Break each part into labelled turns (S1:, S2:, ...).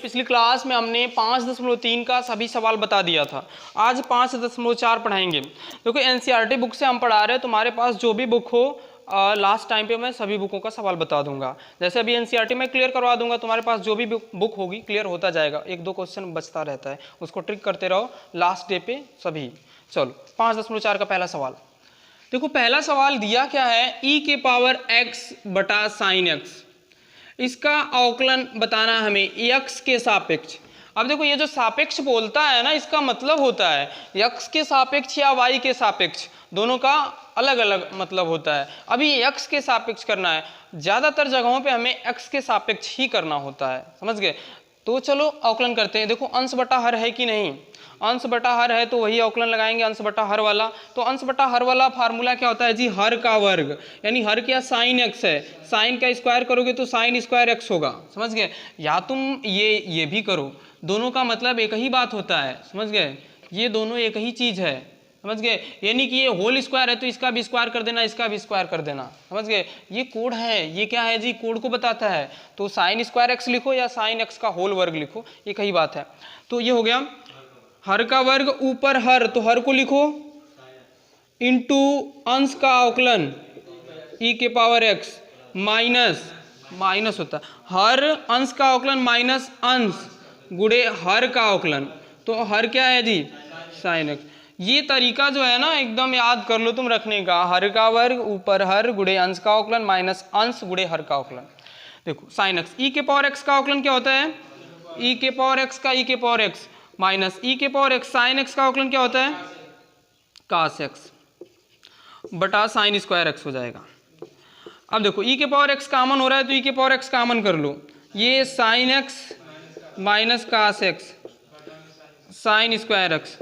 S1: पिछली क्लास में हमने 5.3 का सभी सवाल बता दिया था। आज 5.4 पढ़ाएंगे। देखो एनसीईआरटी बुक से हम पढ़ा रहे हैं, तुम्हारे पास जो भी बुक हो लास्ट टाइम पे मैं सभी बुकों का सवाल बता दूंगा। जैसे अभी एनसीईआरटी में क्लियर करवा दूंगा, तुम्हारे पास जो भी बुक होगी क्लियर होता जाएगा, 1-2 क्वेश्चन बचता रहता है, उसको ट्रिक करते रहो लास्ट डे पे सभी। चलो 5.4 का पहला सवाल देखो। पहला सवाल दिया क्या है, e के पावर x बटा साइन x, इसका अवकलन बताना हमें x के सापेक्ष। अब देखो ये जो सापेक्ष बोलता है ना, इसका मतलब होता है x के सापेक्ष या y के सापेक्ष, दोनों का अलग अलग मतलब होता है। अभी x के सापेक्ष करना है, ज़्यादातर जगहों पे हमें x के सापेक्ष ही करना होता है, समझ गए। तो चलो अवकलन करते हैं। देखो अंश बटा हर है कि नहीं, अंश बटा हर है तो वही अवकलन लगाएंगे अंश बटा हर वाला। तो अंश बटा हर वाला फार्मूला क्या होता है जी, हर का वर्ग, यानी हर क्या साइन x है, साइन का स्क्वायर करोगे तो साइन स्क्वायर x होगा, समझ गए। या तुम ये भी करो, दोनों का मतलब एक ही बात होता है, समझ गए, ये दोनों एक ही चीज़ है, समझ गए। यानी कि ये होल स्क्वायर है तो इसका भी स्क्वायर कर देना, इसका भी स्क्वायर कर देना, समझ गए। ये कोड है, ये क्या है जी, कोड को बताता है। तो साइन स्क्वायर x लिखो या साइन x का होल वर्ग लिखो, एक ही बात है। तो ये हो गया हर का वर्ग ऊपर हर, तो हर को लिखो इंटू अंश का अवकलन e के पावर x माइनस होता है हर अंश का अवकलन माइनस अंश गुणे हर का अवकलन, तो हर क्या है जी, साइन x। ये तरीका जो है ना एकदम याद कर लो तुम रखने का, हर का वर्ग ऊपर हर गुणे अंश का अवकलन माइनस अंश गुणे हर का अवकलन। देखो साइन x, e के पावर x का अवकलन क्या होता है, e के पावर x का e के पावर x माइनस e के पावर x, साइन x का अवकलन क्या होता है, कास x बटा साइन स्क्वायर x हो जाएगा। अब देखो e के पावर x कामन हो रहा है तो e के पावर x कामन कर लो, ये sine x minus cos x sine square x।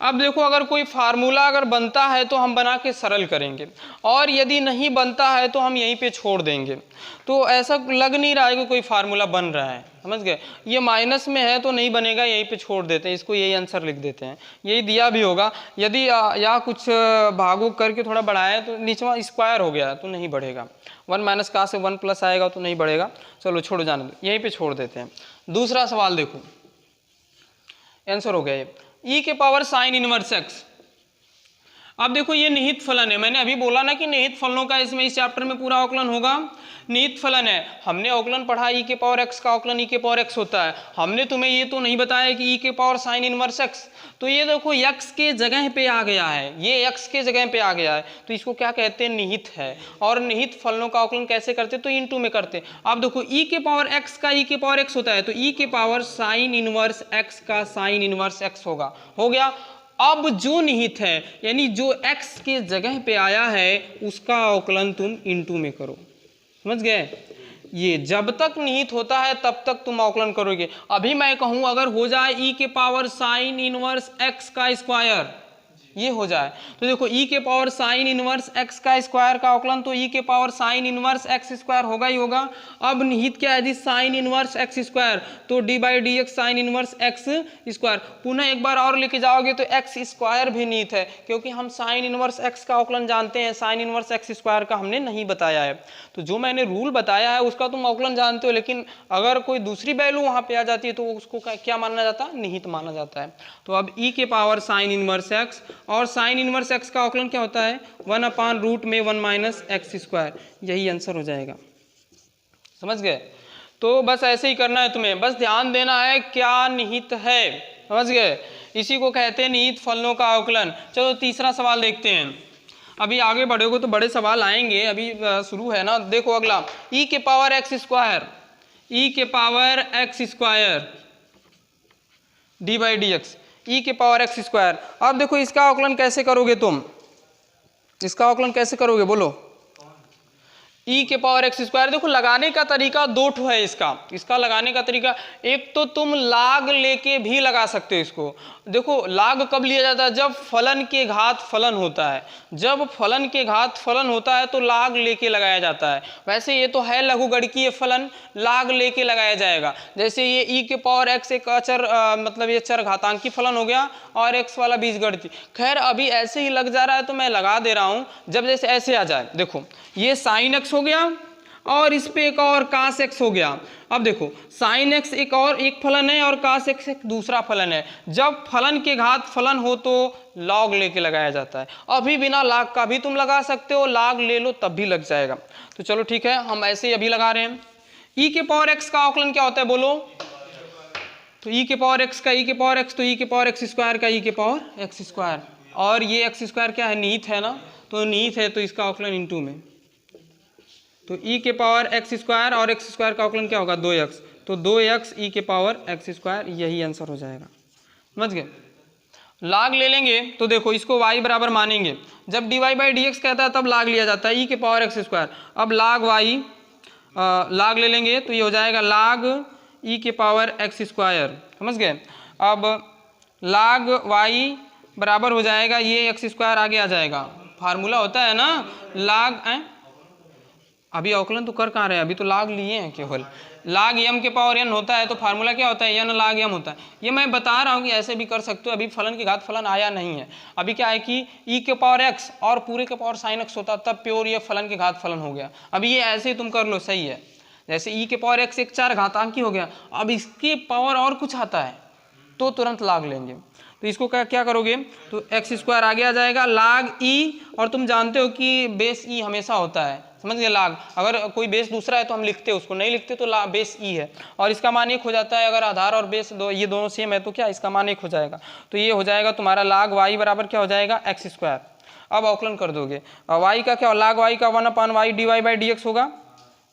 S1: अब देखो अगर कोई फार्मूला अगर बनता है तो हम बना के सरल करेंगे, और यदि नहीं बनता है तो हम यहीं पे छोड़ देंगे। तो ऐसा लग नहीं रहा है कि कोई फार्मूला बन रहा है, समझ गए। ये माइनस में है तो नहीं बनेगा, यहीं पे छोड़ देते हैं, इसको यही आंसर लिख देते हैं, यही दिया भी होगा। यदि या कुछ भागो करके थोड़ा बढ़ाया तो नीचे स्क्वायर हो गया तो नहीं बढ़ेगा, 1 माइनस का से 1 प्लस आएगा तो नहीं बढ़ेगा। चलो छोड़ो, जाने दो, यहीं पर छोड़ देते हैं। दूसरा सवाल देखो, आंसर हो गया ये e के पावर साइन इनवर्स x। अब देखो ये निहित फलन है, मैंने अभी बोला ना कि निहित फलनों का इसमें इस चैप्टर में पूरा अवकलन होगा। निहित फलन है, हमने अवकलन पढ़ा e के पावर x का अवकलन e के पावर x होता है। हमने तुम्हें ये तो नहीं बताया कि e के पावर साइन इनवर्स x। तो ये देखो x के जगह पे आ गया है, ये x के जगह पे आ गया है, तो इसको क्या कहते हैं, निहित है। और निहित फलनों का अवकलन कैसे करते, तो इनटू में करते। अब देखो e के पावर x का e के पावर x होता है, तो e के पावर साइन इनवर्स x का साइन इनवर्स x होगा, हो गया। अब जो निहित है यानी जो x के जगह पे आया है उसका अवकलन तुम इनटू में करो, समझ गए। ये जब तक निहित होता है तब तक तुम अवकलन करोगे। अभी मैं कहूं अगर हो जाए e के पावर साइन इनवर्स x का स्क्वायर, ये हो जाए तो देखो e के पावर साइन इनवर्स x का स्क्वायर का अवकलन तो e के power sine inverse x square होगा ही होगा। अब निहित क्या है जी, साइन इनवर्स x स्क्वायर, तो d by d x sine inverse x square. पुनः एक बार और लेके जाओगे तो x स्क्वायर भी निहित है, क्योंकि हम साइन इनवर्स x का अवकलन जानते हैं, साइन इनवर्स x स्क्वायर का हमने नहीं बताया है। तो जो मैंने रूल बताया है उसका तुम अवकलन जानते हो, लेकिन अगर कोई दूसरी वैल्यू वहाँ पे आ जाती है तो उसको क्या माना जाता है, निहित माना जाता है। तो अब e के पावर साइन इनवर्स x और साइन इनवर्स x का अवकलन क्या होता है, 1/रूट में 1 माइनस एक्स स्क्वायर, यही आंसर हो जाएगा, समझ गए। तो बस ऐसे ही करना है तुम्हें, बस ध्यान देना है क्या निहित है, समझ गए। इसी को कहते हैं निहित फलनों का अवकलन। चलो तीसरा सवाल देखते हैं। अभी आगे बढ़ोगे तो बड़े सवाल आएंगे, अभी शुरू है ना। देखो अगला e के पावर x स्क्वायर, e के power x square D by d x, e के पावर x स्क्वायर। अब देखो इसका अवकलन कैसे करोगे तुम, इसका अवकलन कैसे करोगे बोलो। ई के पावर एक्स स्क्वायर। देखो लगाने का तरीका दो ठो है इसका लगाने का तरीका, एक तो तुम लाग लेके भी लगा सकते हो इसको। देखो लाग कब लिया जाता है, जब फलन के घात फलन होता है, जब फलन के घात फलन होता है तो लाग लेके लगाया जाता है। वैसे ये तो है लघुगणकीय फलन, लाग लेके लगाया जाएगा। जैसे ये ई के पावर एक्स एक अचर मतलब ये चर घातांकी फलन हो गया और एक्स वाला बीजगणितीय। खैर अभी ऐसे ही लग जा रहा है तो मैं लगा दे रहा हूँ। जब जैसे ऐसे आ जाए, देखो ये साइन एक्स हो गया और इस पे एक और कास एक्स हो गया। अब देखो साइन एक्स एक फलन है और कास एक्स एक दूसरा फलन है। जब फलन के घात फलन हो तो लॉग लेके लगाया जाता है। अभी बिना लाग का भी तुम लगा सकते हो, लाग ले लो तब भी लग जाएगा। तो चलो ठीक है, हम ऐसे ही अभी लगा रहे हैं। ई के पावर एक्स का अवकलन क्या होता है बोलो? तो ई के पावर एक्स का ई के पावर एक्स, तो ई के पावर एक्स स्क्वायर का ई के पावर एक्स स्क्वायर। और ये एक्स स्क्वायर क्या है, निहित है ना, तो निहित है तो इसका अवकलन इनटू में। तो ई के पावर एक्स स्क्वायर और एक्स स्क्वायर का अवकलन क्या होगा, 2x। तो 2x ई के पावर एक्स स्क्वायर, यही आंसर हो जाएगा। समझ गए? लाग ले लेंगे तो देखो इसको y बराबर मानेंगे। जब dy बाई डी एक्स कहता है तब लाग लिया जाता है ई के पावर एक्स स्क्वायर। अब लाग y लाग ले लेंगे तो ये हो जाएगा लाग ई के पावर एक्स स्क्वायर। समझ गए? अब लाग y बराबर हो जाएगा, ये एक्स स्क्वायर आगे आ जाएगा। फार्मूला होता है ना लाग अभी अवकलन तो कर कहाँ रहे हैं, अभी तो लाग लिए हैं केवल। लाग यम के पावर n होता है तो फार्मूला क्या होता है, n लाग यम होता है। ये मैं बता रहा हूँ कि ऐसे भी कर सकते हो। अभी फलन के घात फलन आया नहीं है। अभी क्या है कि e के पावर x और पूरे के पावर साइन x होता तब प्योर ये फलन के घात फलन हो गया। अभी ये ऐसे ही तुम कर लो, सही है। जैसे e के पावर x एक चार घातांकी हो गया, अब इसके पावर और कुछ आता है तो तुरंत लाग लेंगे। तो इसको क्या करोगे, तो एक्स स्क्वायर आगे आ जाएगा लाग ई, और तुम जानते हो कि बेस ई हमेशा होता है। समझ गए? लाग अगर कोई बेस दूसरा है तो हम लिखते हैं, उसको नहीं लिखते तो बेस ई है और इसका मान 1 हो जाता है। अगर आधार और बेस ये दोनों सेम है तो क्या इसका मान 1 हो जाएगा। तो ये हो जाएगा तुम्हारा लाग वाई बराबर क्या हो जाएगा, एक्स स्क्वायर। अब अवकलन कर दोगे, वाई का क्या, लाग वाई का 1/y dy by d x होगा।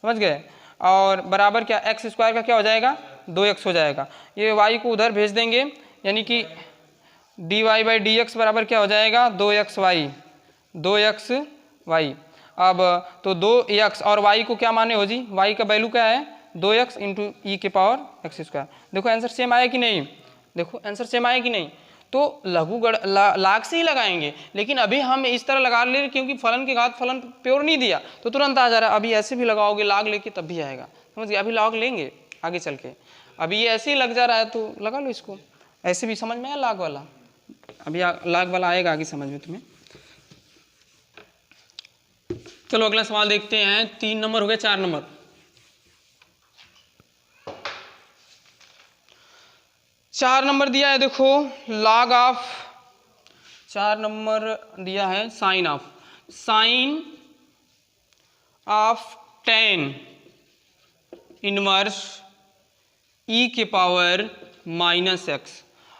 S1: समझ गए? और बराबर क्या, एक्स स्क्वायर का क्या हो जाएगा, 2x हो जाएगा। ये वाई को उधर भेज देंगे, यानी कि dy बाई डी एक्स बराबर क्या हो जाएगा, 2xy। अब तो 2x और y को क्या माने हो जी, y का वैल्यू क्या है, 2x इंटू ई के पावर एक्स स्क्वायर। देखो आंसर सेम आया कि नहीं, देखो आंसर सेम आया कि नहीं। तो लाग से ही लगाएंगे, लेकिन अभी हम इस तरह लगा ले रहे क्योंकि फलन के घात फलन प्योर नहीं दिया तो तुरंत आ जा रहा है। अभी ऐसे भी लगाओगे लाग लेके तब भी आएगा। समझ गए? अभी लाग लेंगे आगे चल के। अभी ये ऐसे ही लग जा रहा है तो लगा लो इसको, ऐसे भी समझ में आया लाग वाला। अभी लाग वाला आएगा आगे समझ में तुम्हें। चलो अगला सवाल देखते हैं। 3 नंबर हो गए, 4 नंबर। 4 नंबर दिया है, देखो लॉग ऑफ, 4 नंबर दिया है sine of tan inverse e के पावर -x।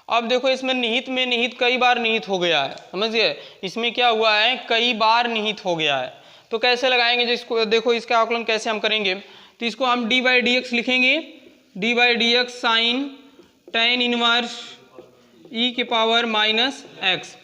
S1: अब देखो इसमें निहित कई बार निहित हो गया है। समझ गए? इसमें क्या हुआ है, कई बार निहित हो गया है। तो कैसे लगाएंगे जिसको, देखो इसका आकलन कैसे हम करेंगे। तो इसको हम डी बाई डी एक्स लिखेंगे, d by d x sine tan inverse e के पावर -x।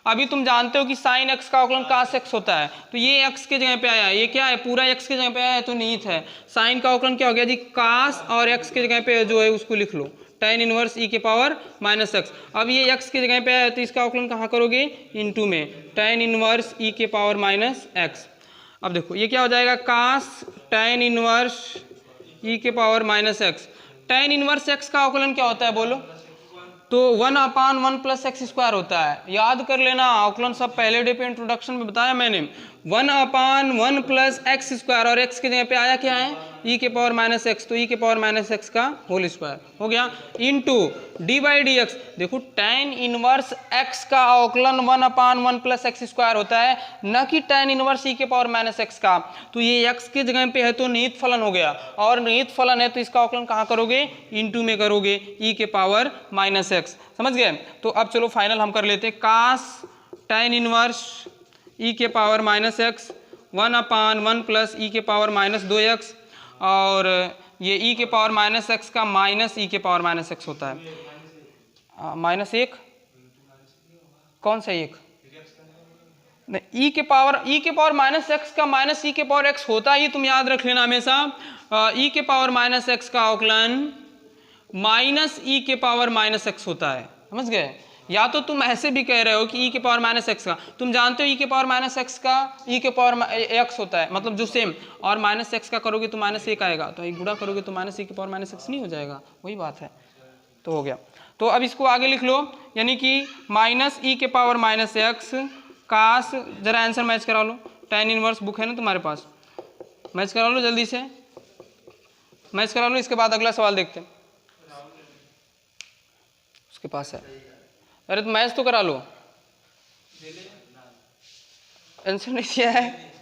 S1: अभी तुम जानते हो कि साइन x का अवकलन cos x होता है, तो ये x के जगह पे आया, ये क्या है, पूरा x के जगह पे आया है तो निहित है। साइन का अवकलन क्या हो गया जी, cos, और x के जगह पे जो है उसको लिख लो tan इनवर्स ई के पावर -x। अब ये x के जगह पे आया तो इसका अवकलन कहाँ करोगे, इनटू में tan इनवर्स ई के पावर -x। अब देखो ये क्या हो जाएगा, cos tan इनवर्स ई के power -x। tan inverse x का अवकलन क्या होता है बोलो, तो 1/1 + x² होता है। याद कर लेना, अवकलन सब पहले डे पे इंट्रोडक्शन में बताया मैंने। 1/1 + x² और x के जगह पे आया क्या है, e के पावर -x, तो e के पावर -x का होल स्क्वायर हो गया, into D by d x. देखो tan इनवर्स x का अवकलन 1/1 + x² होता है, न कि tan इनवर्स e के पावर -x का। तो ये x के जगह पे है तो निहित फलन हो गया, और निहित फलन है तो इसका अवकलन कहाँ करोगे, इनटू में करोगे e के पावर -x। समझ गए? तो अब चलो फाइनल हम कर लेते हैं। cos tan इनवर्स e के पावर -x 1/1 + e के पावर -2x, और ये e के पावर -x का माइनस e के पावर -x होता है। -1 कौन सा 1, नहीं, e के पावर माइनस एक्स का माइनस e के पावर x होता ही, तुम याद रख लेना हमेशा। e के पावर माइनस एक्स का अवकलन माइनस e के पावर माइनस एक्स होता है, समझ गए। या तो तुम ऐसे भी कह रहे हो कि e के पावर माइनस एक्स का, तुम जानते हो e के पावर माइनस एक्स का e के पावर x होता है, मतलब जो सेम, और माइनस एक्स का करोगे तो माइनस एक आएगा, तो गुणा करोगे तो माइनस e के पावर माइनस एक्स नहीं हो जाएगा, वही बात है। तो हो गया। तो अब इसको आगे लिख लो, यानी कि माइनस e के पावर माइनस एक्स कास, जरा आंसर मैच करा लो, tan इनवर्स बुक है ना तुम्हारे पास, मैच करा लो जल्दी से, मैच करा लो। इसके बाद अगला सवाल देखते हैं, उसके पास है। अरे तो मैच तो करा लो, आंसर नहीं दिया है।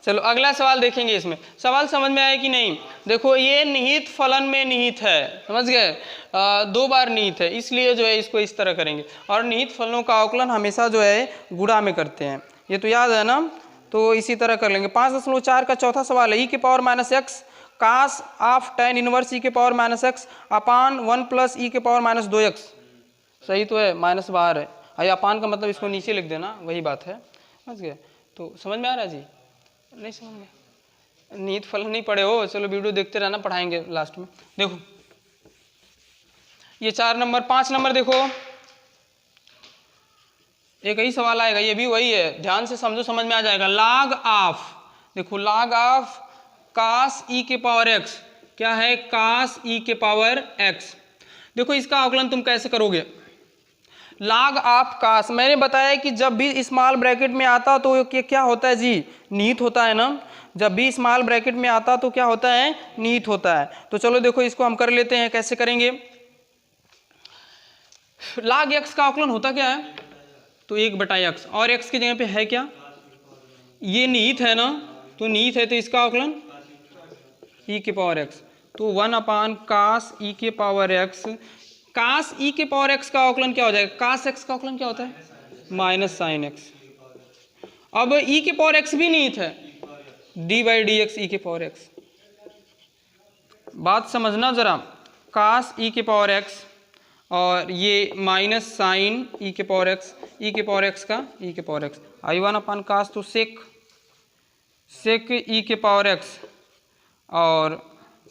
S1: चलो अगला सवाल देखेंगे, इसमें सवाल समझ में आया कि नहीं। देखो ये निहित फलन में निहित है, समझ गए, 2 बार निहित है, इसलिए जो है इसको इस तरह करेंगे। और निहित फलनों का अवकलन हमेशा जो है गुणा में करते हैं, ये तो याद है ना। तो इसी तरह कर लेंगे। 5.4 का चौथा सवाल है, e के power minus x cos of tan inverse e के power minus x upon 1 plus e के पावर माइनस 2x। सही तो है, माइनस बाहर है, अरे अपान का मतलब इसको नीचे लिख देना, वही बात है, समझ गए। तो समझ में आ रहा है जी? नहीं समझ में, निहित फलन नहीं पढ़े हो, चलो वीडियो देखते रहना, पढ़ाएंगे लास्ट में। देखो ये 4 नंबर, 5 नंबर देखो, एक ही सवाल आएगा, ये भी वही है, ध्यान से समझो, समझ में आ जाएगा। log ऑफ, देखो log ऑफ कास e के पावर x, क्या है, कास e के पावर x। देखो इसका अवकलन तुम कैसे करोगे, log ऑफ कास, मैंने बताया कि जब भी स्मॉल ब्रैकेट में आता तो ये क्या होता है जी, निहित होता है ना। जब भी स्मॉल ब्रैकेट में आता तो क्या होता है, निहित होता है। तो चलो देखो इसको हम कर लेते हैं, कैसे करेंगे। log x का अवकलन होता क्या है, तो 1/x, और x की जगह पे है क्या, ये निहित है ना, तो निहित है तो इसका अवकलन e के पावर x, तो 1 कास e के पावर x। कास e के पावर x का अवकलन क्या हो जाएगा, कास x का अवकलन क्या होता है, माइनस साइन x। अब e के पावर x भी निहित है, d/dx e के पावर x। बात समझना जरा, कास e के पावर x और ये माइनस साइन e के पावर x, e के पावर x का e के पावर x, i1 कास, तो सेक e के पावर x और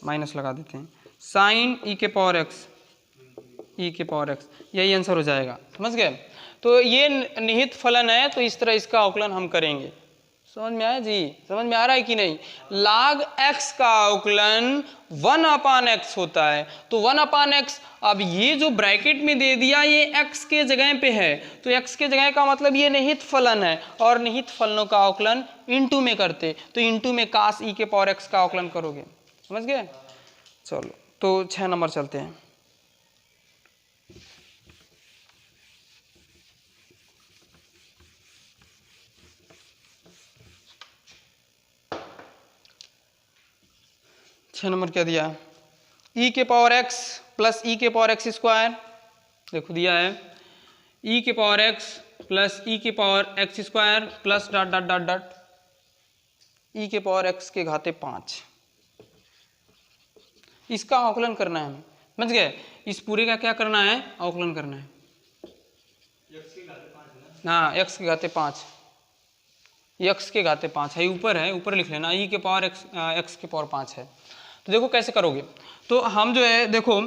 S1: माइनस लगा देते हैं, साइन e के पावर x e के पावर x, यही आंसर हो जाएगा, समझ गए। तो ये निहित फलन है, तो इस तरह इसका अवकलन हम करेंगे। समझ में आया जी, समझ में आ रहा है कि नहीं। log x का अवकलन 1/x होता है, तो 1/x, अब ये जो ब्रैकेट में दे दिया ये x के जगह पे है, तो x के जगह का मतलब ये निहित फलन है, और निहित फलनों का अवकलन इनटू में करते, तो इनटू में कास e के पावर x का अवकलन करोगे, समझ गए। चलो तो 6 नंबर चलते हैं। नंबर क्या दिया है, e के पावर x प्लस e के पावर x स्क्वायर, देखो दिया है e के पावर x प्लस e के power x square plus dot dot dot dot e के पावर x के घाते 5। इसका अवकलन करना है हमें, समझ गए। इस पूरे का क्या करना है, अवकलन करना है। हाँ x के घाते 5, x के घाते 5 है, ऊपर है, ऊपर लिख लेना, e के पावर x के पावर 5 है। तो देखो कैसे करोगे, तो हम जो है देखो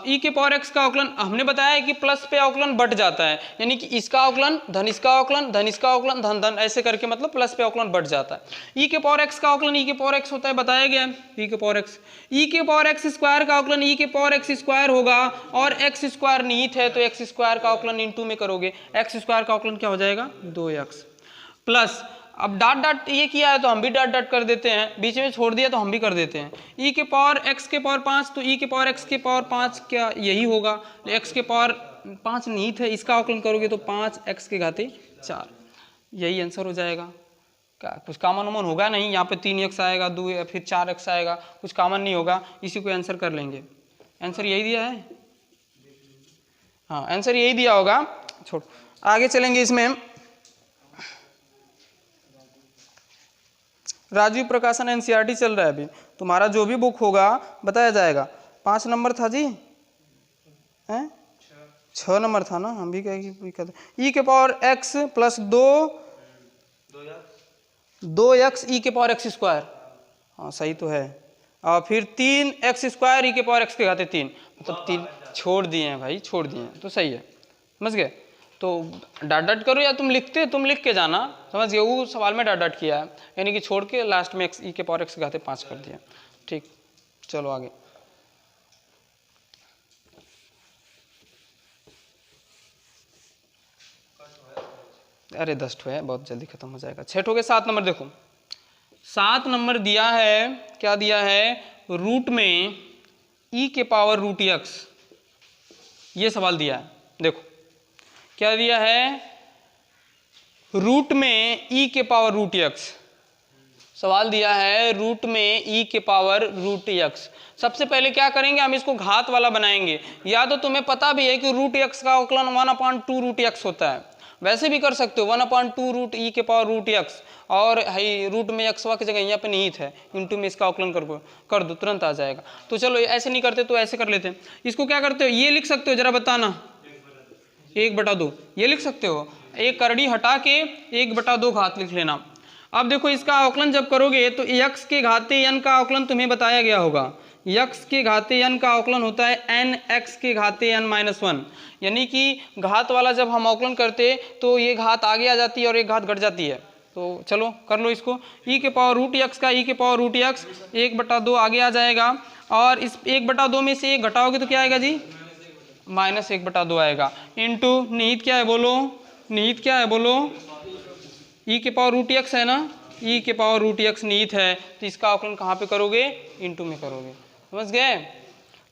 S1: e के पावर x का अवकलन हमने बताया है कि प्लस पे अवकलन बढ़ जाता है, यानी कि इसका अवकलन धन इसका अवकलन धन इसका अवकलन धन धन ऐसे करके मतलब प्लस पे अवकलन बढ़ जाता है। e के पावर x का अवकलन e के पावर x होता है, बताया गया है, e के पावर x स्क्वायर का अवकलन e के पावर x स्क्वायर होगा, और x स्क्वायर निहित है तो x स्क्वायर का अवकलन इनटू में करोगे, x स्क्वायर का अवकलन क्या हो जाएगा, 2x प्लस, अब डॉट डॉट ये किया है तो हम भी डॉट डॉट कर देते हैं, बीच में छोड़ दिया तो हम भी कर देते हैं। e के पावर x के पावर 5, तो e के पावर x के पावर 5 क्या यही होगा, x के पावर 5 निहित है, इसका अवकलन करोगे तो 5x के घाते 4, यही आंसर हो जाएगा। क्या कुछ कॉमन वमन होगा नहीं, यहाँ पे 3x आएगा, 2 फिर 4x आएगा, कुछ कॉमन नहीं होगा, इसी को आंसर कर लेंगे। आंसर यही दिया है, हाँ आंसर यही दिया होगा। छोड़ आगे चलेंगे, इसमें राजीव प्रकाशन एनसीईआरटी चल रहा है अभी, तुम्हारा जो भी बुक होगा बताया जाएगा। 5 नंबर था जी, हैं 6 नंबर था ना, हम भी कहेंगे e के पावर x प्लस 2 2x ई के पावर एक्स स्क्वायर, हाँ सही तो है, और फिर 3x स्क्वायर ई के पावर एक्स के घाते 3, मतलब 3 छोड़ दिए हैं भाई, छोड़ दिए हैं, तो सही है, समझ गए। तो डॉट डॉट करो या तुम लिख के जाना, समझ गए, वो सवाल में डॉट डॉट किया है, यानी कि छोड़ के लास्ट में एक्स ई के पावर एक्स के घाते 5 कर दिया। ठीक, चलो आगे। अरे 10 है, बहुत जल्दी खत्म हो जाएगा। 6 हो गए। 7 नंबर देखो, 7 नंबर दिया है, क्या दिया है, रूट में ई के पावर रूट एक्स, ये सवाल दिया है। देखो क्या दिया है, रूट में ई के पावर रूट एक्स, सवाल दिया है रूट में ई के पावर रूट एक्स। सबसे पहले क्या करेंगे, हम इसको घात वाला बनाएंगे। या तो तुम्हें पता भी है कि रूट एक्स का अवकलन 1/2 रूट एक्स होता है, वैसे भी कर सकते हो 1/2 रूट ई के पावर रूट एक्स, और हाई रूट में एक्सवा की जगह यहाँ पे निहित है, इंटू में इसका अवकलन कर दो, तुरंत आ जाएगा। तो चलो ऐसे नहीं करते तो ऐसे कर लेते हैं। इसको क्या करते हो, ये लिख सकते हो, जरा बताना, 1/2 ये लिख सकते हो, एक करड़ी हटा के 1/2 घात लिख लेना। अब देखो इसका अवकलन जब करोगे तो x के घाते n का अवकलन तुम्हें बताया गया होगा, x के घाते n का अवकलन होता है n x के घाते n-1, यानी कि घात वाला जब हम अवकलन करते तो ये घात आगे आ जाती है और एक घात घट जाती है। तो चलो कर लो इसको, e के पावर रूट x का e के पावर रूट x 1/2 आगे आ जाएगा, और इस 1/2 में से 1 घटाओगे तो क्या आएगा जी, -1/2 आएगा, इंटू निहित क्या है बोलो, निहित क्या है बोलो, ई के पावर रूट एक्स है ना, ई के पावर रूट एक्स निहित है, तो इसका अवकलन कहाँ पे करोगे, इंटू में करोगे, समझ गए।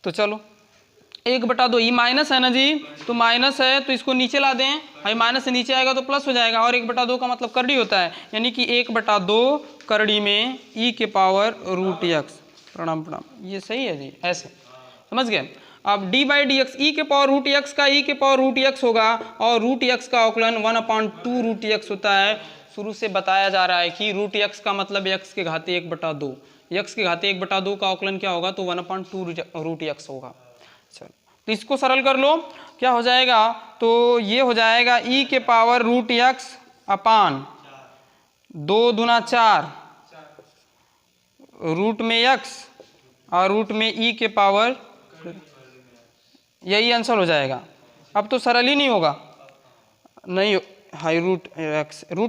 S1: तो चलो 1/2, ई माइनस है ना जी, तो माइनस है तो इसको नीचे ला दें, भाई माइनस से नीचे आएगा तो प्लस हो जाएगा, और 1/2 का मतलब करड़ी होता है, यानी कि 1/2 करड़ी में ई के पावर रूट एक्स, प्रणाम प्रणाम, ये सही है जी, ऐसे समझ गए। अब d/dx ई के पावर रूट एक्स का ई के पावर रूट एक्स होगा, और रूट एक्स का अवकलन 1/2 रूट एक्स होता है। शुरू से बताया जा रहा है कि रूट एक्स का मतलब x के घाते 1/2, x के घाते 1/2 का अवकलन क्या होगा, तो 1/2 रूट एक्स होगा। चलो तो इसको सरल कर लो, क्या हो जाएगा, तो ये हो जाएगा e के पावर रूट एक्स अपान 2 दूना 4 रूट में x और रूट में e के पावर, यही आंसर हो जाएगा। अब तो सरल ही नहीं होगा, नहीं हाई रूट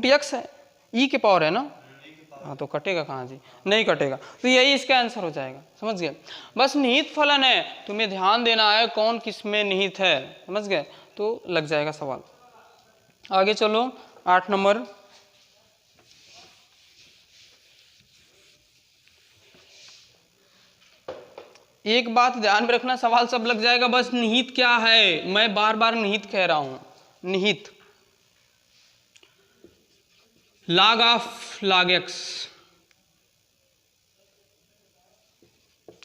S1: एक्स है, ई के पावर है ना, हाँ तो कटेगा कहाँ जी, नहीं कटेगा, तो यही इसका आंसर हो जाएगा, समझ गए। बस निहित फलन है, तुम्हें ध्यान देना है कौन किस में निहित है, समझ गए, तो लग जाएगा सवाल। आगे चलो 8 नंबर, एक बात ध्यान में रखना, सवाल सब लग जाएगा, बस निहित क्या है, मैं बार बार निहित कह रहा हूं, निहित log of log x,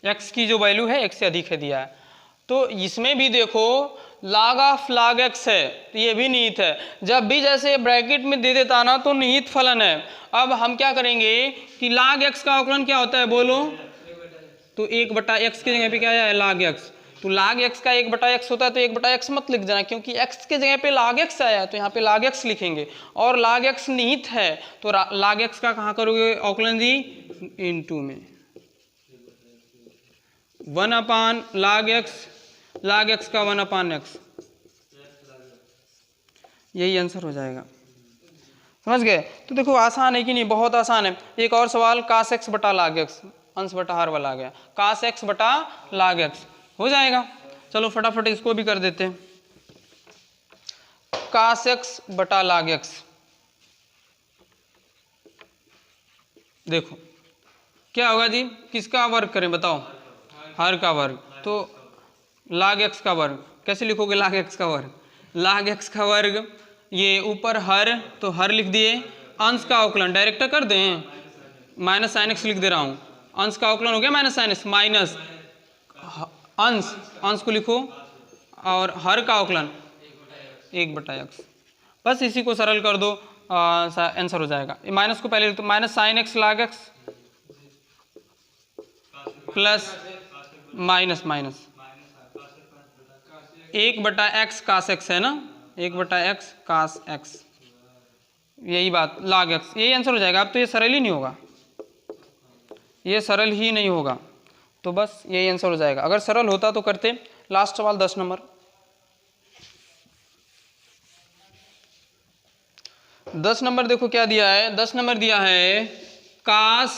S1: x की जो वैल्यू है x से अधिक है दिया है, तो इसमें भी देखो log ऑफ log x है, तो ये भी निहित है। जब भी जैसे ब्रैकेट में दे देता ना तो निहित फलन है। अब हम क्या करेंगे कि log x का अवकलन क्या होता है बोलो, तो 1/x की जगह पे क्या है log x, तो log x का 1/x होता है, तो 1/x मत लिख देना, क्योंकि x के जगह पे log x आया तो यहाँ पे log x लिखेंगे, और log x निहित है तो log x का कहाँ करोगे अवकलन जी, इनटू में 1/log x, log x का 1/x, यही आंसर हो जाएगा, समझ गए। तो देखो आसान है कि नहीं, बहुत आसान है। एक और सवाल, cos x बटा log x, अंश बटा हर वाला आ गया, cos x बटा log x हो जाएगा। चलो फटाफट इसको भी कर देते हैं, cos x बटा log x, देखो क्या होगा जी, किसका वर्ग करें बताओ, हर का वर्ग, तो log x का वर्ग कैसे लिखोगे, log x का वर्ग, log x का वर्ग, ये ऊपर हर तो हर लिख दिए, अंश का अवकलन डायरेक्ट कर दें, माइनस साइन एक्स लिख दे रहा हूं, अंश का अवकलन हो गया माइनस साइन एक्स, माइनस अंश को लिखो, और हर का अवकलन 1/x, बस इसी को सरल कर दो, आंसर हो जाएगा। माइनस को पहले तो minus sine x log x plus minus 1/x cos x है ना, 1/x cos x यही बात log x, यही आंसर हो जाएगा। अब तो ये सरल ही नहीं होगा, ये सरल ही नहीं होगा, तो बस यही आंसर हो जाएगा। अगर सरल होता तो करते। लास्ट सवाल 10 नंबर। 10 नंबर देखो क्या दिया है। 10 नंबर दिया है cos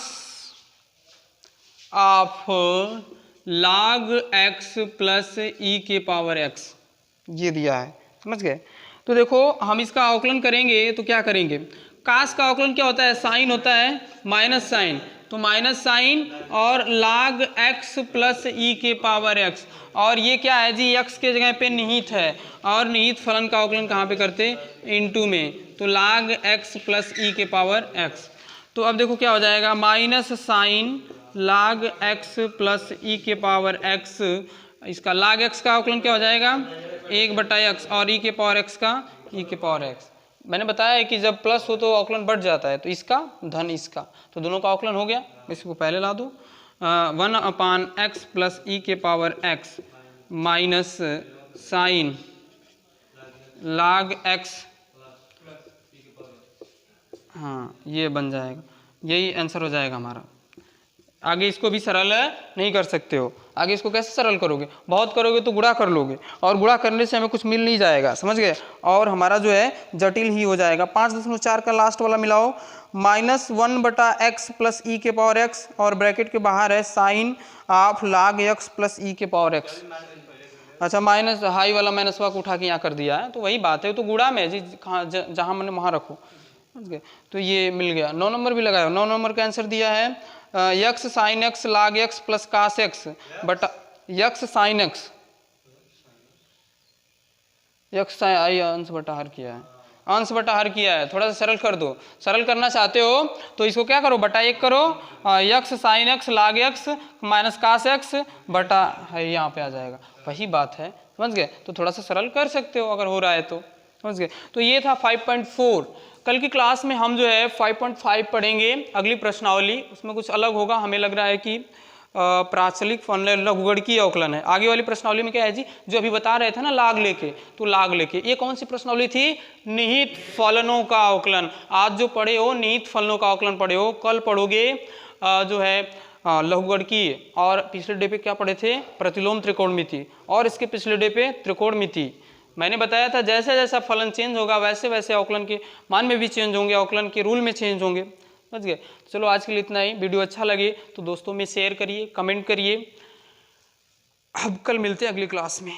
S1: of log x plus e के पावर x, ये दिया है, समझ गए। तो देखो हम इसका अवकलन करेंगे तो क्या करेंगे, कास का अवकलन क्या होता है, साइन होता है माइनस साइन, तो माइनस साइन और log x प्लस e के पावर x, और ये क्या है जी, x के जगह पे निहित है, और निहित फलन का अवकलन कहाँ पे करते, इनटू में, तो log x प्लस e के पावर x। तो अब देखो क्या हो जाएगा, minus sine log x plus e के पावर x, इसका log x का अवकलन क्या हो जाएगा 1/x, और e के पावर x का e के पावर x। मैंने बताया है कि जब प्लस हो तो अवकलन बढ़ जाता है, तो इसका धन इसका, तो दोनों का अवकलन हो गया। इसको पहले ला दो, 1/x प्लस e के power x minus sine log x, हाँ ये बन जाएगा, यही आंसर हो जाएगा हमारा। आगे इसको भी सरल नहीं कर सकते हो, आगे इसको कैसे सरल करोगे, बहुत करोगे तो गुणा कर लोगे, और गुणा करने से हमें कुछ मिल नहीं जाएगा, समझ गए, और हमारा जो है जटिल ही हो जाएगा। 5.4 का लास्ट वाला मिलाओ, -1/x प्लस e के पावर x, और ब्रैकेट के बाहर है sine of log x plus e के पावर x। अच्छा, माइनस हाई वाला माइनस को उठा के यहाँ कर दिया है, तो वही बात है, तो गुणा में जी जहाँ मैंने वहाँ रखो, समझ गए। तो ये मिल गया। 9 नंबर भी लगाया, 9 नंबर का आंसर दिया है x sine x log x plus cos x बटा x साइन x, x अंश बटा हर किया है, अंश बटा हर किया है, थोड़ा सा सरल कर दो। सरल करना चाहते हो तो इसको क्या करो, बटा 1 करो, x sine x log x minus cos x बटा है, यहाँ पे आ जाएगा, वही बात है, समझ गए। तो थोड़ा सा सरल कर सकते हो अगर हो रहा है तो, समझ गए। तो ये था 5.4। कल की क्लास में हम जो है 5.5 पढ़ेंगे, अगली प्रश्नावली, उसमें कुछ अलग होगा। हमें लग रहा है कि प्राचलिक फलन लघुगणकीय अवकलन है। आगे वाली प्रश्नावली में क्या है जी, जो अभी बता रहे थे ना लाग लेके, तो लाग लेके, ये कौन सी प्रश्नावली थी, निहित फलनों का अवकलन। आज जो पढ़े हो निहित फलनों का अवकलन पढ़े हो, कल पढ़ोगे जो है लघुगणकीय, और पिछले डे पे क्या पढ़े थे, प्रतिलोम त्रिकोणमिति, और इसके पिछले डे पे त्रिकोणमिति। मैंने बताया था जैसे जैसा फलन चेंज होगा वैसे वैसे अवकलन के मान में भी चेंज होंगे, अवकलन के रूल में चेंज होंगे, समझ गए। चलो आज के लिए इतना ही। वीडियो अच्छा लगे तो दोस्तों में शेयर करिए, कमेंट करिए। अब कल मिलते हैं अगली क्लास में।